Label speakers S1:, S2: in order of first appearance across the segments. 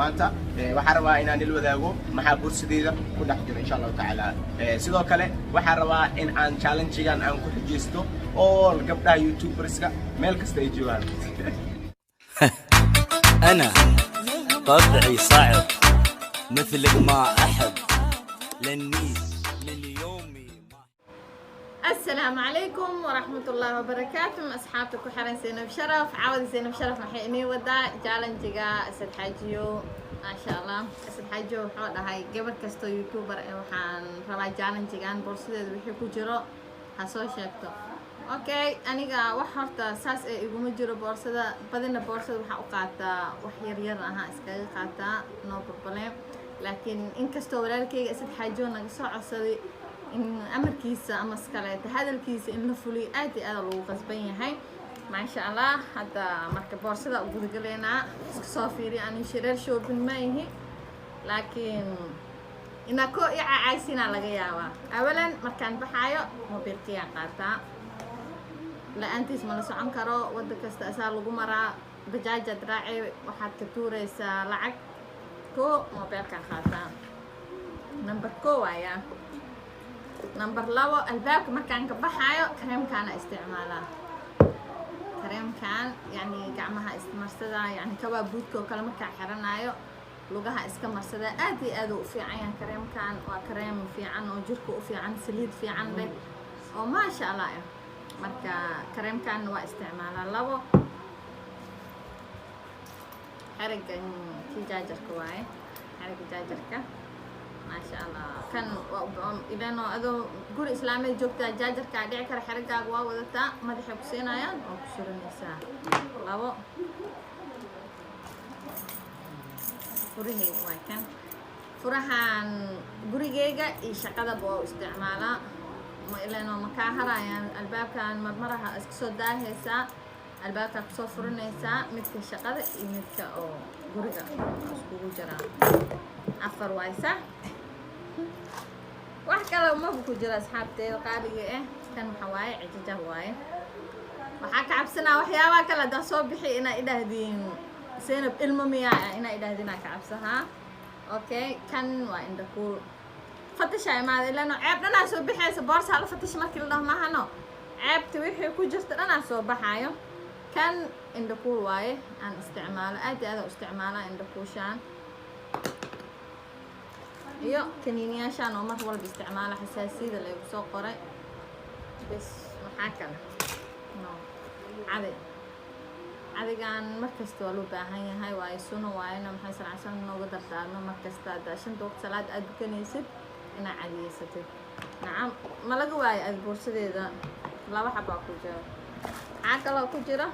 S1: maanta waxaan rabaa inaan il wadaago maxaa bursideeda ku dhex jira insha Allah taala sidoo kale waxaan rabaa in aan challenge-gan aan ku xijeysto oo gabdhaha youtuberska meel kasta ay joogaan
S2: أنا طبعي صعب مثلك ما أحب لأني من يومي
S3: السلام عليكم ورحمة الله وبركاته أصحابتك وحرن زينب شرف عاود زينب شرف محيني ودا جالنجيغا أسد حاجيو ما شاء الله أسد حاجيو وحودا هاي قبل كستو يوتيوبر وحان ربا جالنجيغان بورسيدة وحي كجرو هاسو شاكتو اوكي أنيغا وحورتا ساس إيقوم جرو بورسيدة بدنا بورسيدة وحا أقاتا وحير يراها إسكاقي قاتا نو بروبليم لكن إن كستو ولالكي أسد حاجيو نقصو عصدي إن أمركيسة أما سكالات هذا الكيس إن لفولي آتي أنا لو غصبين هاي ما شاء الله هذا مركب بورصة وجود قلنا صافيري أنا شرير شو بالمايه لكن إن كو عايزين على جياوا أولا مكان بحايو موبيلتي عقارتا لا أنت اسمه لسه عنكرو ودك استأصال لجمرة دجاجة دراعي وحد كتورة لعك كو موبيل كخاتا نمبر كو ويا نمبر لو الباب مكان كبحايو كريم كان استعماله كريم كان يعني قعمها استمرسدا يعني كوا بودكو كلا مركا حرنايو لوجها اسكمرسدا ادو في عين كريم كان وكريم في عن وجركو في عن سليد في عن له وما شاء الله مركا كريم كان واستعماله لو حرق كي جاجر كواي حرق جاجركا ما شاء الله كان إذا إنه هذا قول إسلامي جوكتا جاجر كادع كره حرقة قوا وذتا ما دحين كسينا يان أو كسر النساء لو فريه ما كان فرحان قولي جيجا يشقد بوا استعماله ما إلا إنه مكاهرة يعني الباب كان مرمرها اسكسو ده هسا الباب كان كسو فرنسا مثل شقد مثل أو قولي اسكو جرا عفر وايسا wax kale uma ku jira asxaabteeda qaaliga kan waxa waaye cijaja waaye waxa ka cabsanaa waxyaabaha kale da soo bixi ina idaahdin seenab ilmo miya ina idaahdina ka cabsaha okay kan waa inda ku fatashay maad ilaa ceeb dhanaa soo bixaysa boorsa la fatash markii la mahano ceebta wixii ku jirta dhanaa soo baxayo kan inda ku waaye aan isticmaalo aad isticmaala inda ku shaan iyo kaniiniyashan oo mar walba isticmaala xasaasiyada la soo qoray bas waxa kale no adigan markasta waa loo baahan yahay waa suno waayna maxay saracsan nooga dardaarno markasta daashan doog salaad aad dukanaysid ina cadiyeysatid nacam ma laga waayo aad boorsadeeda laba xabo ku jiro kale ku jira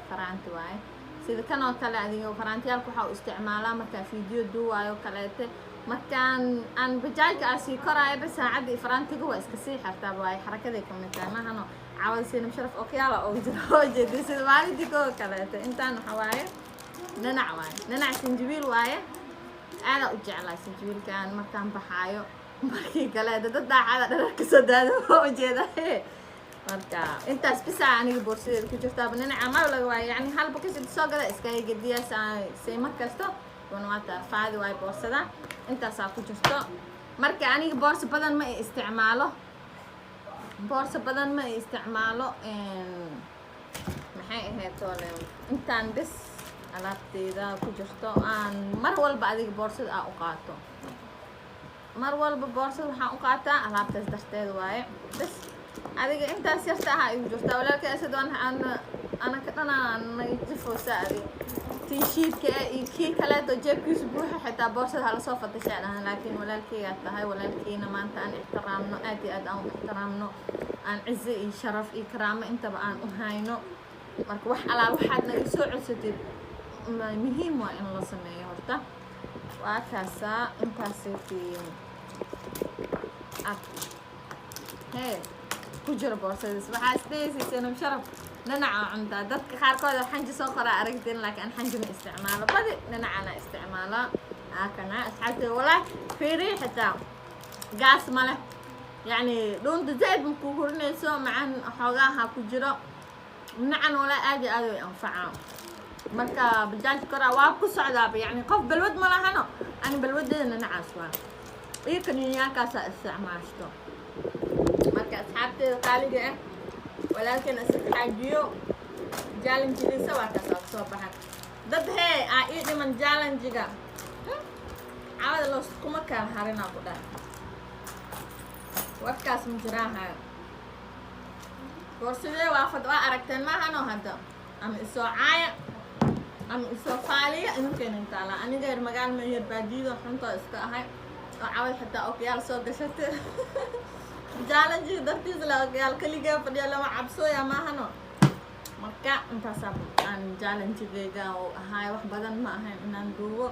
S3: faraanti waaye sida kan oo kale adiga faraantiyalku waxa uu isticmaalaa marka fiideo duuwayo kaleete markaan aan bajaajka asi koraay bas saacadii faraantiga waa iska sii xirtaa way xarakaday ka mid tahay mahano caawad siinam sharaf oo kiyaala oo jiro jeedis sida waalidii koo kaleete intaan waxa waaye nanac sinjibiil waaye aad u jeclaa sinjibiilkan markaan baxaayo markii kale dad daacada dharka soo daado oo jeedahay marka intaas bisa aniga boorsadeeda ku jirtaa nanac ma laga waaye yani halba kasi soo gada iska gediya say markasto ونواتا فادي واي بورسدا انت ساكو جرتو marka aniga boorso badan ma isticmaalo maxay ahayd tole intaan bis alaabteeda ku jirto aan mar walba adiga boorsada u qaato mar walba boorsada waxaan u qaataa alaabtaas darteed waaye bas adiga intaas yarta aha igu jirta walaalkay asadaan ana ka dhanaan jifoosa adiga تيشيرك كي كلاته جاكيس بروحه حتى بورصة على صوفة تشعلها لكن ولالكي هاي ولالكينا ما أنت أن احترامنا آدي أدام احترامنا أن عزي شرف إكرام أنت بأن أهاينو مرك وح على واحد نيسوع عسيتي مهم وإن الله سميه هرتا وأكاسا أنت سيتي هاي كجرة بورصة بس حاسديسي سنم شرف ننع عند دتك خاركود حنجي سoo qora aragteen laakiin xanji ma isticmaalo badi nanacana isticmaala akana asxaabta wala fiiri xitaa gas male yani doonta zaid ku hurinayso macaan xoogaha ku jiro nacan wala aad way anfacaa marka bajaaj koraa waa ku socdaaba yani qof balwad ma lahano ani balwadeedana nacaas waa iyo kaniinyaakaasaa isticmaashto marka asxaabteeda qaaliga ah walaalkeen asxaajiyo challenge-giisa waa kasaa soo baxay dad hee aa ii dhiman challenge-ga cawada loos kuma kala harinaa ku dhahay warkaas ma jiraaha warsidee waa aragteen maahano hadda ama isoo caaya ama isoo faaliya idinkeena intaala aniga yar magaal ma yar baadiyido xuntoo iska ahay oo cawad xitaa okiyaal soo gashatay challenge dartiis la okiyaal kaligaa fadhiya lama cabsooya maahano marka intaasaa aan challenge-gayga oo ahaay wax badan ma ahayn inaan duubo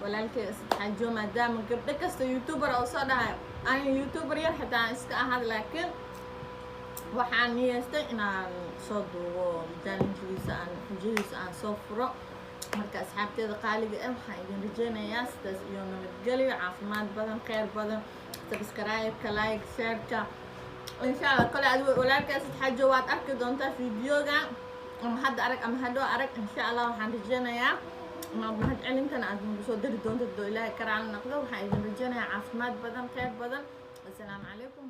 S3: walaalkay asxaajiyo maadaama gabdho kasta youtuber oo soo dhahay ani youtuber yar xitaa iska ahaad laakiin waxaan niyeystay inaan soo duubo challenge-giisa aan xujadiisa aan soo furo marka asxaabteeda qaaliga ah waxaan idin rajeynayaa sidaas iyo nabadgelyo caafimaad badan kheyr badan subscribe-ka like share-ka insha Allah kale aad walaalkay asxaajiyo waad arki doontaa fiidiyoga ama hadda arag ama hadhow arag insha Allah waxaan rajeynayaa mahad celintana aad nagu soo dari doonto doo ilaahay karaal noqdo waxaan idin rajeynayaa caafimaad badan kheyr badan assalaamu calaykum